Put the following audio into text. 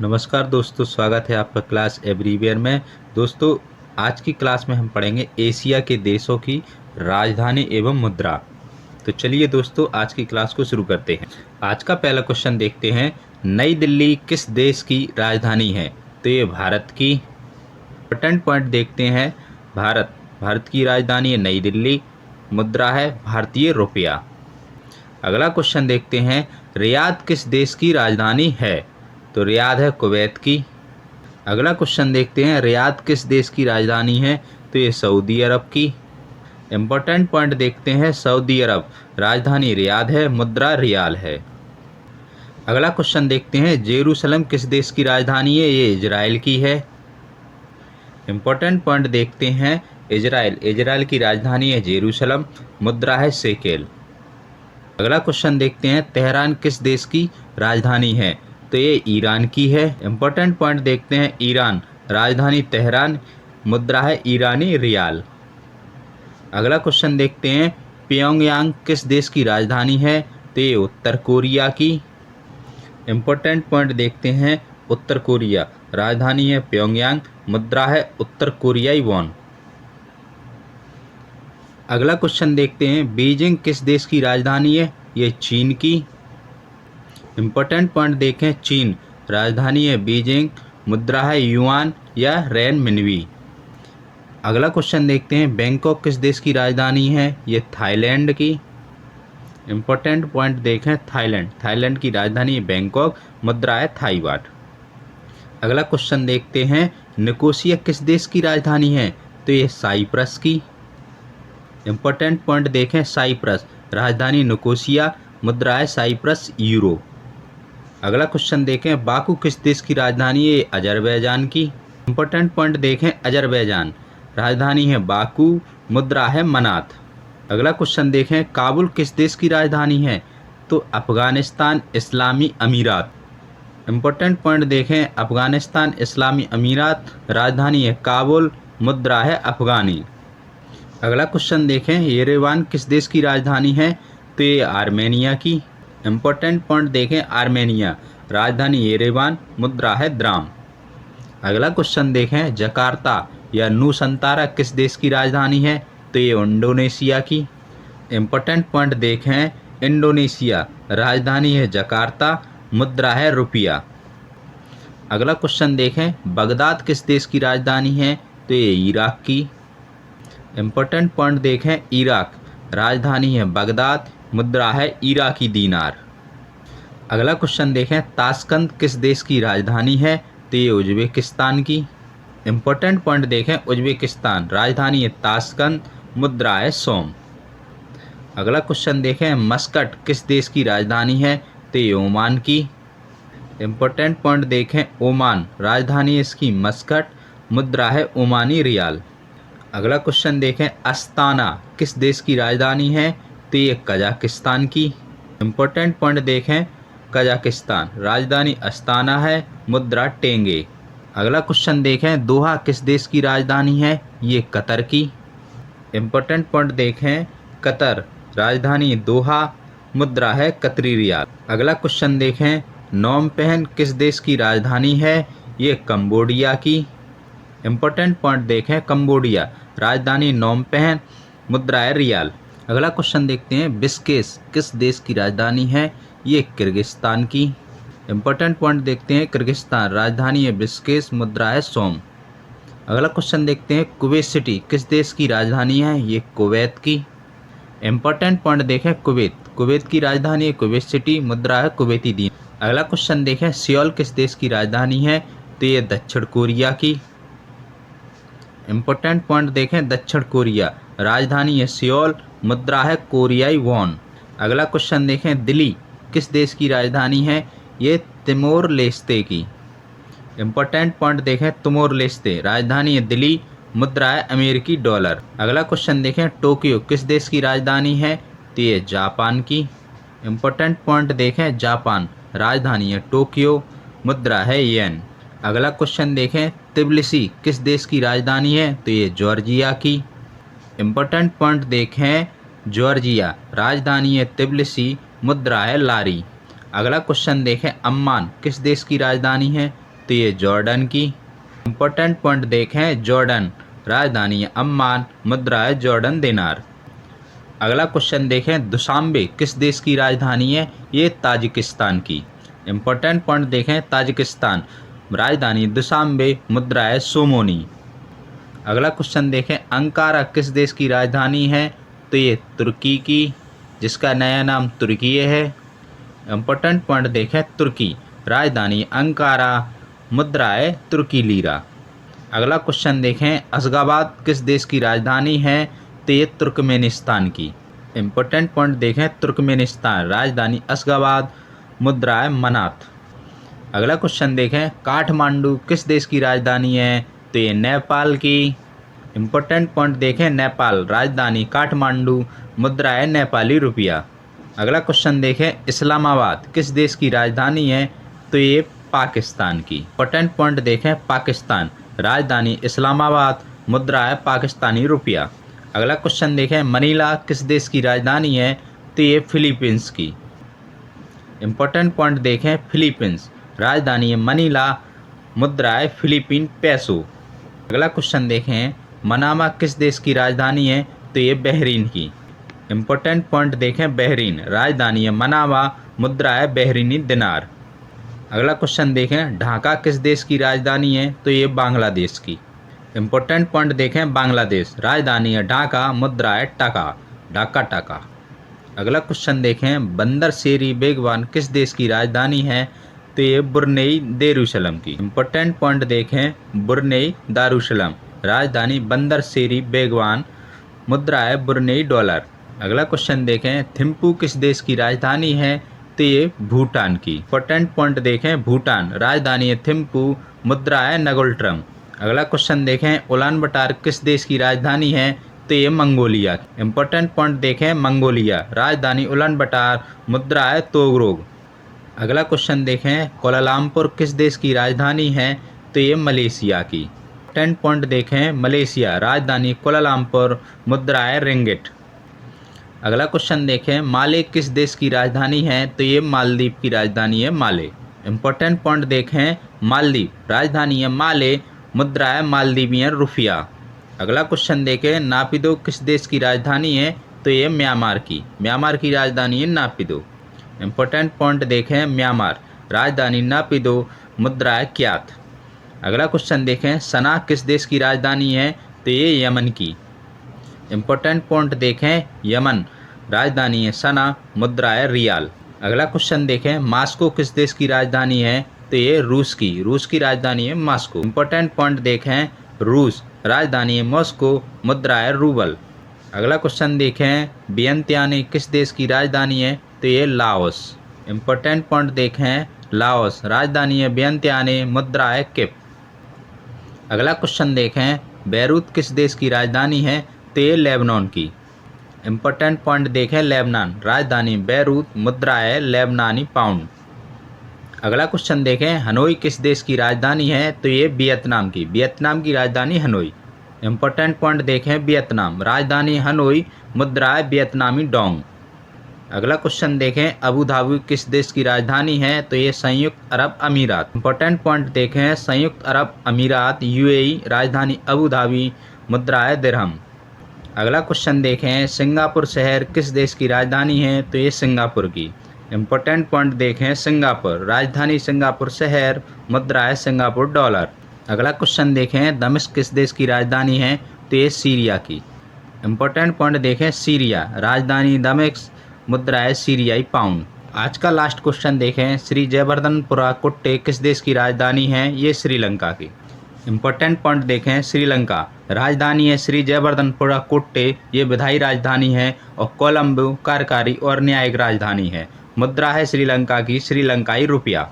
नमस्कार दोस्तों, स्वागत है आपका क्लास एवरीवेयर में। दोस्तों, आज की क्लास में हम पढ़ेंगे एशिया के देशों की राजधानी एवं मुद्रा। तो चलिए दोस्तों, आज की क्लास को शुरू करते हैं। आज का पहला क्वेश्चन देखते हैं। नई दिल्ली किस देश की राजधानी है? तो ये भारत की। इंपॉर्टेंट पॉइंट देखते हैं। भारत की राजधानी है नई दिल्ली। मुद्रा है भारतीय रुपया। अगला क्वेश्चन देखते हैं। रियाद किस देश की राजधानी है? तो रियाद है कुवैत की। अगला क्वेश्चन देखते हैं। रियाद किस देश की राजधानी है? तो ये सऊदी अरब की। इम्पोर्टेंट पॉइंट देखते हैं। सऊदी अरब, राजधानी रियाद है, मुद्रा रियाल है। अगला क्वेश्चन देखते हैं। जेरूसलम किस देश की राजधानी है? ये इजराइल की है। इम्पोर्टेंट पॉइंट देखते हैं। इजराइल की राजधानी है जेरूसलम, मुद्रा है शेकेल। अगला क्वेश्चन देखते हैं। तेहरान किस देश की राजधानी है? तो ये ईरान की है। इम्पोर्टेंट पॉइंट देखते हैं। ईरान, राजधानी तेहरान, मुद्रा है ईरानी रियाल। अगला क्वेश्चन देखते हैं। प्योंगयांग किस देश की राजधानी है? तो ये उत्तर कोरिया की। इम्पोर्टेंट पॉइंट देखते हैं। उत्तर कोरिया, राजधानी है प्योंगयांग, मुद्रा है उत्तर कोरियाई वॉन। अगला क्वेश्चन देखते हैं। बीजिंग किस देश की राजधानी है? ये चीन की। इम्पोर्टेंट पॉइंट देखें। चीन, राजधानी है बीजिंग, मुद्रा है युआन या रेन मिनवी। अगला क्वेश्चन देखते हैं। बैंकॉक किस देश की राजधानी है? ये थाईलैंड की। इम्पोर्टेंट पॉइंट देखें। थाईलैंड की राजधानी है बैंकॉक, मुद्रा है थाई बाट। अगला क्वेश्चन देखते हैं। निकोसिया किस देश की राजधानी है? तो ये साइप्रस की। इम्पोर्टेंट पॉइंट देखें। साइप्रस, राजधानी निकोसिया, मुद्रा है साइप्रस यूरो। अगला क्वेश्चन देखें। बाकू किस देश की राजधानी है? अजरबैजान की। इम्पोर्टेंट पॉइंट देखें। अजरबैजान, राजधानी है बाकू, मुद्रा है मनात। अगला क्वेश्चन देखें। काबुल किस देश की राजधानी है? तो अफगानिस्तान इस्लामी अमीरात। इम्पोर्टेंट पॉइंट देखें। अफगानिस्तान इस्लामी अमीरात, राजधानी है काबुल, मुद्रा है अफगानी। अगला क्वेश्चन देखें। येरेवान किस देश की राजधानी है? तो ये आर्मेनिया की। इम्पोर्टेंट पॉइंट देखें। आर्मेनिया, राजधानी येरेवान, मुद्रा है द्राम। अगला क्वेश्चन देखें। जकार्ता या नूसंतारा किस देश की राजधानी है? तो ये इंडोनेशिया की। इम्पोर्टेंट पॉइंट देखें। इंडोनेशिया, राजधानी है जकार्ता, मुद्रा है रुपया। अगला क्वेश्चन देखें। बगदाद किस देश की राजधानी है? तो ये इराक की। इम्पोर्टेंट पॉइंट देखें। इराक, राजधानी है बगदाद, मुद्रा है इराकी दीनार। अगला क्वेश्चन देखें। ताशकंद किस देश की राजधानी है? तो ये उज्बेकिस्तान की। इम्पोर्टेंट पॉइंट देखें। उज्बेकिस्तान, राजधानी है ताशकंद, मुद्रा है सोम। अगला क्वेश्चन देखें। मस्कट किस देश की राजधानी है? तो ये ओमान की। इम्पोर्टेंट पॉइंट देखें। ओमान, राजधानी इसकी मस्कट, मुद्रा है ओमानी रियाल। अगला क्वेश्चन देखें। अस्ताना किस देश की राजधानी है? तो ये कजाकिस्तान की। इम्पोर्टेंट पॉइंट देखें। कजाकिस्तान, राजधानी अस्ताना है, मुद्रा टेंगे। अगला क्वेश्चन देखें। दोहा किस देश की राजधानी है? ये कतर की। इम्पोर्टेंट पॉइंट देखें। कतर, राजधानी दोहा, मुद्रा है कतरी रियाल। अगला क्वेश्चन देखें। नोम पेन किस देश की राजधानी है? ये कंबोडिया की। इम्पोर्टेंट पॉइंट देखें। कंबोडिया, राजधानी नोम पेन, मुद्रा है रियाल। अगला क्वेश्चन देखते हैं। बिस्केस किस देश की राजधानी है? ये किर्गिस्तान की। इम्पोर्टेंट पॉइंट देखते हैं। किर्गिस्तान, राजधानी है बिस्केस, मुद्रा है सोम। अगला क्वेश्चन देखते हैं। कुवैत सिटी किस देश की राजधानी है? ये कुवैत की। इम्पोर्टेंट पॉइंट देखें। कुवैत की राजधानी है कुवैत सिटी, मुद्रा है कुवैती दीन। अगला क्वेश्चन देखें। सियोल किस देश की राजधानी है? तो ये दक्षिण कोरिया की। इम्पोर्टेंट पॉइंट देखें। दक्षिण कोरिया, राजधानी है सियोल, मुद्रा है कोरियाई वॉन। अगला क्वेश्चन देखें। दिल्ली किस देश की राजधानी है? ये तिमोर लेस्ते की। इम्पोर्टेंट पॉइंट देखें। तिमोर लेस्ते, राजधानी है दिल्ली, मुद्रा है अमेरिकी डॉलर। अगला क्वेश्चन देखें। टोक्यो किस देश की राजधानी है? तो ये जापान की। इम्पोर्टेंट पॉइंट देखें। जापान, राजधानी है टोक्यो, मुद्रा है येन। अगला क्वेश्चन देखें। तिब्लिसी किस देश की राजधानी है? तो ये जॉर्जिया की। इम्पोर्टेंट पॉइंट देखें। जॉर्जिया, राजधानी है तिब्लिसी, मुद्रा है लारी। अगला क्वेश्चन देखें। अम्मान किस देश की राजधानी है? तो ये जॉर्डन की। इम्पोर्टेंट पॉइंट देखें, जॉर्डन राजधानी है अम्मान, मुद्रा है जॉर्डन दिनार। अगला क्वेश्चन देखें, दुशांबे किस देश की राजधानी है? ये ताजिकिस्तान की। इम्पोर्टेंट पॉइंट देखें, ताजिकिस्तान राजधानी दुशांबे, मुद्रा है सोमोनी। अगला क्वेश्चन देखें, अंकारा किस देश की राजधानी है? तो ये तुर्की की, जिसका नया नाम तुर्की है। इम्पोर्टेंट पॉइंट देखें, तुर्की राजधानी अंकारा, मुद्रा है तुर्की लीरा। अगला क्वेश्चन देखें, अशगाबाद किस देश की राजधानी है? तो ये तुर्कमेनिस्तान की। इम्पोर्टेंट पॉइंट देखें, तुर्कमेनिस्तान राजधानी अशगाबाद, मुद्रा है मनात। अगला क्वेश्चन देखें, काठमांडू किस देश की राजधानी है? तो ये नेपाल की। इम्पोर्टेंट पॉइंट देखें, नेपाल राजधानी काठमांडू, मुद्रा है नेपाली रुपया। अगला क्वेश्चन देखें, इस्लामाबाद किस देश की राजधानी है? तो ये पाकिस्तान की। इम्पोर्टेंट पॉइंट देखें, पाकिस्तान राजधानी इस्लामाबाद, मुद्रा है पाकिस्तानी रुपया। अगला क्वेश्चन देखें, मनीला किस देश की राजधानी है? तो ये फिलीपींस की। इम्पोर्टेंट पॉइंट देखें, फिलीपींस राजधानी है मनीला, मुद्रा है फिलीपीन पैसो। अगला क्वेश्चन देखें, मनामा किस देश की राजधानी है? तो ये बहरीन की। इम्पोर्टेंट पॉइंट देखें, बहरीन राजधानी है मनामा, मुद्रा है बहरीनी दिनार। अगला क्वेश्चन देखें, ढाका किस देश की राजधानी है? तो ये बांग्लादेश की। इम्पोर्टेंट पॉइंट देखें, बांग्लादेश राजधानी है ढाका, मुद्रा है टका, ढाका टका। अगला क्वेश्चन देखें, बंदर शेरी बेगवान किस देश की राजधानी है? तो ये ब्रुनेई दारुसलाम की। इम्पोर्टेंट पॉइंट देखें, ब्रुनेई दारुसलाम राजधानी बंदर शेरी बेगवान, मुद्रा है ब्रुनेई डॉलर। अगला क्वेश्चन देखें, थिम्पू किस देश की राजधानी है? तो ये भूटान की। इम्पोर्टेंट पॉइंट देखें, भूटान राजधानी है थिम्पू, मुद्रा है नगोल्ट्रम। अगला क्वेश्चन देखें, उलान बटार किस देश की राजधानी है? तो ये मंगोलिया। इम्पोर्टेंट पॉइंट देखें, मंगोलिया राजधानी उलान बटार, मुद्रा है तोगरोग। अगला क्वेश्चन देखें, कोलालमपुर किस देश की राजधानी है? तो ये मलेशिया की। इम्पोर्टेंट पॉइंट देखें, मलेशिया राजधानी कोलालमपुर, मुद्रा है रिंगिट। अगला क्वेश्चन देखें, माले किस देश की राजधानी है? तो ये मालदीव की राजधानी है माले। इम्पोर्टेंट पॉइंट देखें, मालदीव राजधानी है माले, मुद्रा है मालदीवियन रुपया। अगला क्वेश्चन देखें, नापिदो किस देश की राजधानी है? तो ये म्यांमार की। म्यांमार की राजधानी है नापिदो। इम्पोर्टेंट पॉइंट देखें, म्यांमार राजधानी नापिदो, मुद्रा है क्यात। अगला क्वेश्चन देखें, सना किस देश की राजधानी है? तो ये यमन की। इम्पोर्टेंट पॉइंट देखें, यमन राजधानी है सना, मुद्रा है रियाल। अगला क्वेश्चन देखें, मास्को किस देश की राजधानी है? तो ये रूस की। रूस की राजधानी है मास्को। इम्पोर्टेंट पॉइंट देखें, रूस राजधानी है मॉस्को, मुद्रा है रूबल। अगला क्वेश्चन देखें, वियंतियाने किस देश की राजधानी है? तो ये लाओस। इम्पोर्टेंट पॉइंट देखें, लाओस राजधानी है वियंतियाने, मुद्रा है किप। अगला क्वेश्चन देखें, बैरूत किस देश की राजधानी है? तो ये लेबनान की। इम्पोर्टेंट पॉइंट देखें, लेबनान राजधानी बैरूत, मुद्रा है लेबनानी पाउंड। अगला क्वेश्चन देखें, हनोई किस देश की राजधानी है? तो ये वियतनाम की। वियतनाम की राजधानी हनोई। इम्पोर्टेंट पॉइंट देखें, वियतनाम राजधानी हनोई, मुद्रा है वियतनामी डोंग। अगला क्वेश्चन देखें, अबू धाबी किस देश की राजधानी है? तो ये संयुक्त अरब अमीरात। इम्पोर्टेंट पॉइंट देखें, संयुक्त अरब अमीरात यूएई राजधानी अबू धाबी, मुद्रा है दिरहम। अगला क्वेश्चन देखें, सिंगापुर शहर किस देश की राजधानी है? तो ये सिंगापुर की। इम्पोर्टेंट पॉइंट देखें, सिंगापुर राजधानी सिंगापुर शहर, मुद्रा है सिंगापुर डॉलर। अगला क्वेश्चन देखें, दमिश्क किस देश की राजधानी है? तो ये सीरिया की। इम्पोर्टेंट पॉइंट देखें, सीरिया राजधानी दमिश्क, मुद्रा है सीरियाई पाउंड। आज का लास्ट क्वेश्चन देखें, श्री जयवर्धनपुरा कुट्टे किस देश की राजधानी है? ये श्रीलंका की। इम्पोर्टेंट पॉइंट देखें, श्रीलंका राजधानी है श्री जयवर्धनपुरा कुट्टे, ये विधायी राजधानी है, और कोलंबो कार्यकारी और न्यायिक राजधानी है। मुद्रा है श्रीलंका की श्रीलंकाई रुपया।